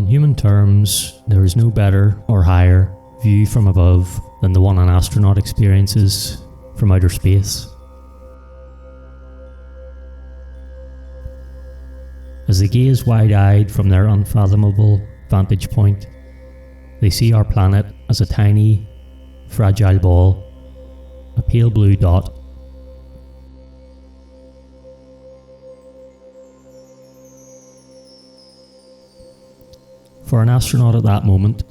In human terms, there is no better or higher view from above than the one an astronaut experiences from outer space. As they gaze wide-eyed from their unfathomable vantage point, they see our planet as a tiny, fragile ball, a pale blue dot. For an astronaut at that moment,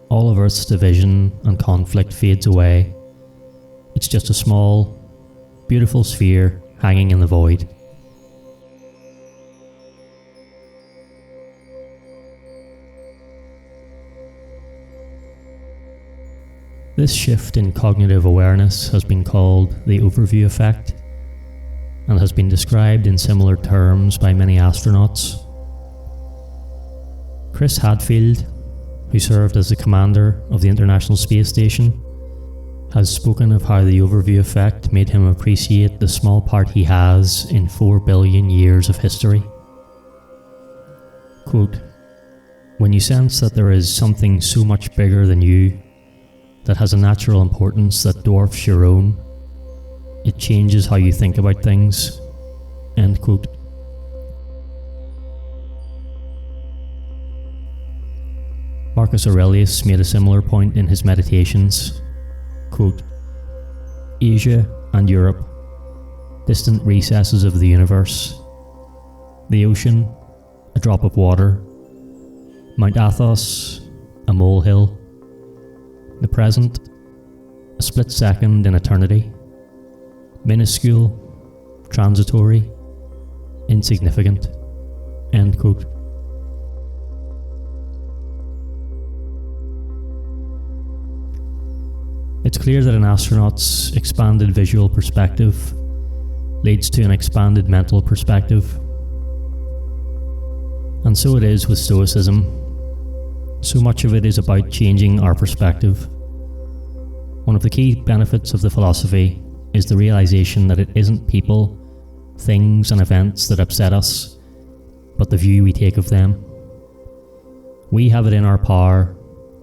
all of Earth's division and conflict fades away. It's just a small, beautiful sphere hanging in the void. This shift in cognitive awareness has been called the overview effect and has been described in similar terms by many astronauts. Chris Hadfield, who served as the commander of the International Space Station, has spoken of how the overview effect made him appreciate the small part he has in 4 billion years of history. Quote, "When you sense that there is something so much bigger than you, that has a natural importance that dwarfs your own, it changes how you think about things." End quote. Marcus Aurelius made a similar point in his Meditations. Quote, "Asia and Europe, distant recesses of the universe, the ocean, a drop of water, Mount Athos, a molehill, the present, a split second in eternity, minuscule, transitory, insignificant." End quote. It's clear that an astronaut's expanded visual perspective leads to an expanded mental perspective. And so it is with Stoicism. So much of it is about changing our perspective. One of the key benefits of the philosophy is the realization that it isn't people, things and events that upset us, but the view we take of them. We have it in our power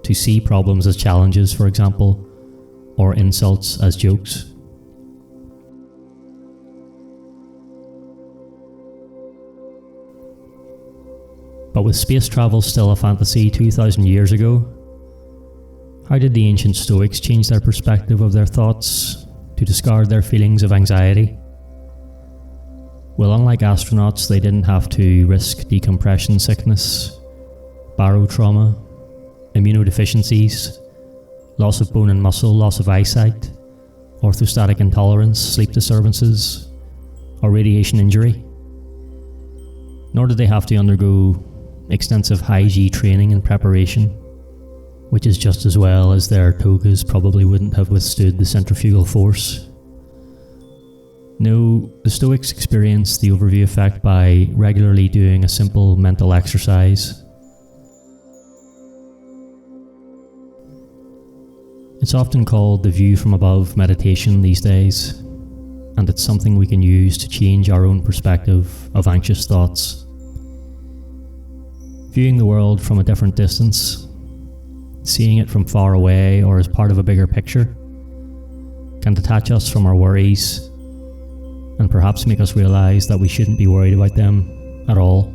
to see problems as challenges, for example, or insults as jokes. But with space travel still a fantasy 2,000 years ago, how did the ancient Stoics change their perspective of their thoughts to discard their feelings of anxiety? Well, unlike astronauts, they didn't have to risk decompression sickness, barotrauma, immunodeficiencies, loss of bone and muscle, loss of eyesight, orthostatic intolerance, sleep disturbances, or radiation injury. Nor did they have to undergo extensive high-G training and preparation, which is just as well as their togas probably wouldn't have withstood the centrifugal force. No, the Stoics experienced the overview effect by regularly doing a simple mental exercise. It's often called the view from above meditation these days, and it's something we can use to change our own perspective of anxious thoughts. Viewing the world from a different distance, seeing it from far away or as part of a bigger picture, can detach us from our worries and perhaps make us realize that we shouldn't be worried about them at all.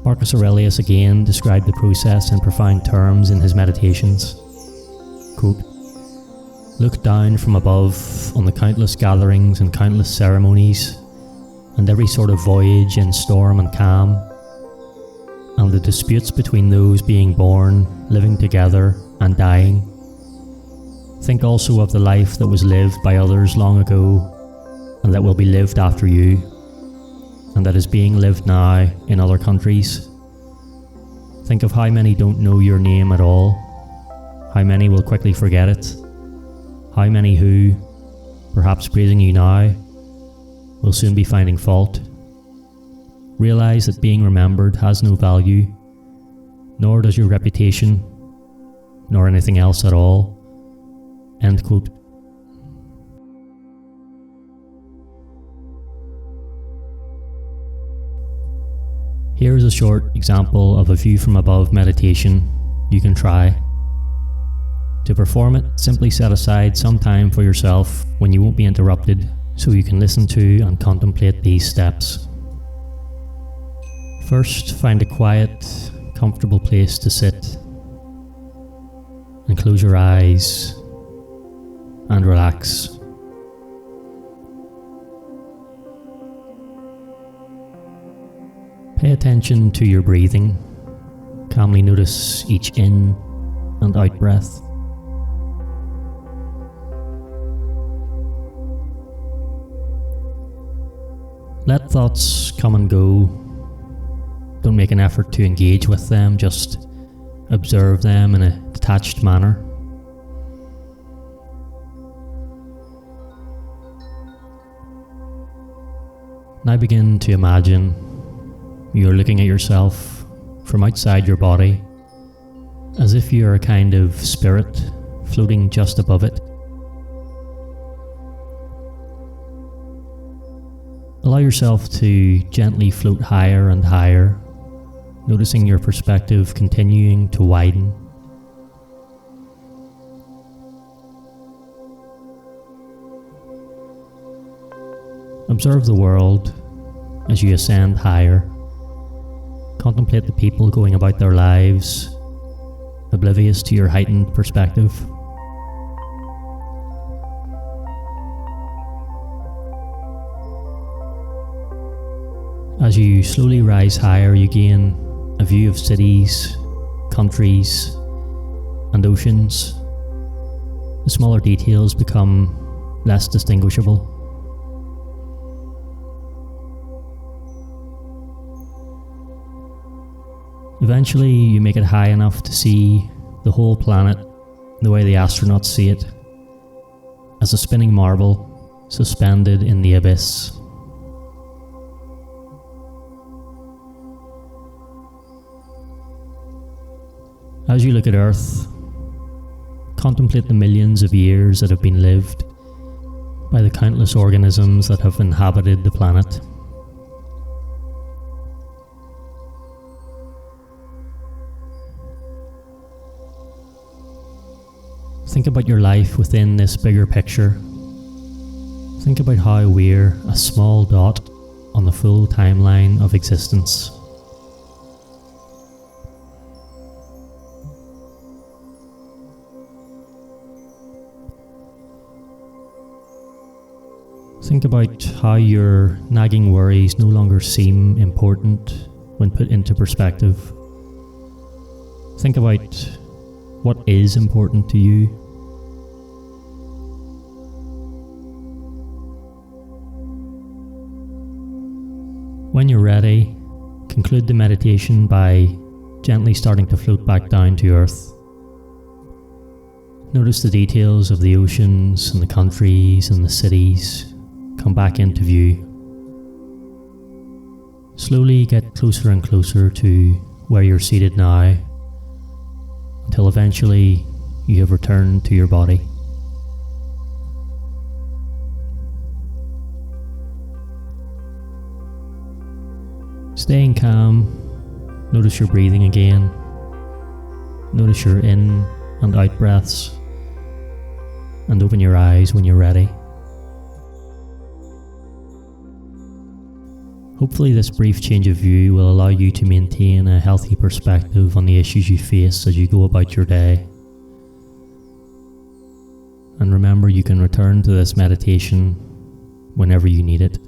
Marcus Aurelius again described the process in profound terms in his Meditations. Quote, "Look down from above on the countless gatherings and countless ceremonies, and every sort of voyage in storm and calm, and the disputes between those being born, living together, and dying. Think also of the life that was lived by others long ago, and that will be lived after you, and that is being lived now in other countries. Think of how many don't know your name at all, how many will quickly forget it, how many who, perhaps praising you now, will soon be finding fault. Realize that being remembered has no value, nor does your reputation, nor anything else at all." End quote. Here is a short example of a view from above meditation you can try. To perform it, simply set aside some time for yourself when you won't be interrupted so you can listen to and contemplate these steps. First, find a quiet, comfortable place to sit and close your eyes and relax. Pay attention to your breathing. Calmly notice each in and out breath. Let thoughts come and go. Don't make an effort to engage with them, just observe them in a detached manner. Now begin to imagine you're looking at yourself from outside your body, as if you're a kind of spirit floating just above it. Allow yourself to gently float higher and higher, noticing your perspective continuing to widen. Observe the world as you ascend higher. Contemplate the people going about their lives, oblivious to your heightened perspective. As you slowly rise higher, you gain a view of cities, countries, and oceans. The smaller details become less distinguishable. Eventually, you make it high enough to see the whole planet the way the astronauts see it, as a spinning marble suspended in the abyss. As you look at Earth, contemplate the millions of years that have been lived by the countless organisms that have inhabited the planet. Think about your life within this bigger picture. Think about how we're a small dot on the full timeline of existence. Think about how your nagging worries no longer seem important when put into perspective. Think about what is important to you. When you're ready, conclude the meditation by gently starting to float back down to earth. Notice the details of the oceans and the countries and the cities come back into view. Slowly get closer and closer to where you're seated now, until eventually you have returned to your body. Staying calm, notice your breathing again. Notice your in and out breaths, and open your eyes when you're ready. Hopefully this brief change of view will allow you to maintain a healthy perspective on the issues you face as you go about your day. And remember, you can return to this meditation whenever you need it.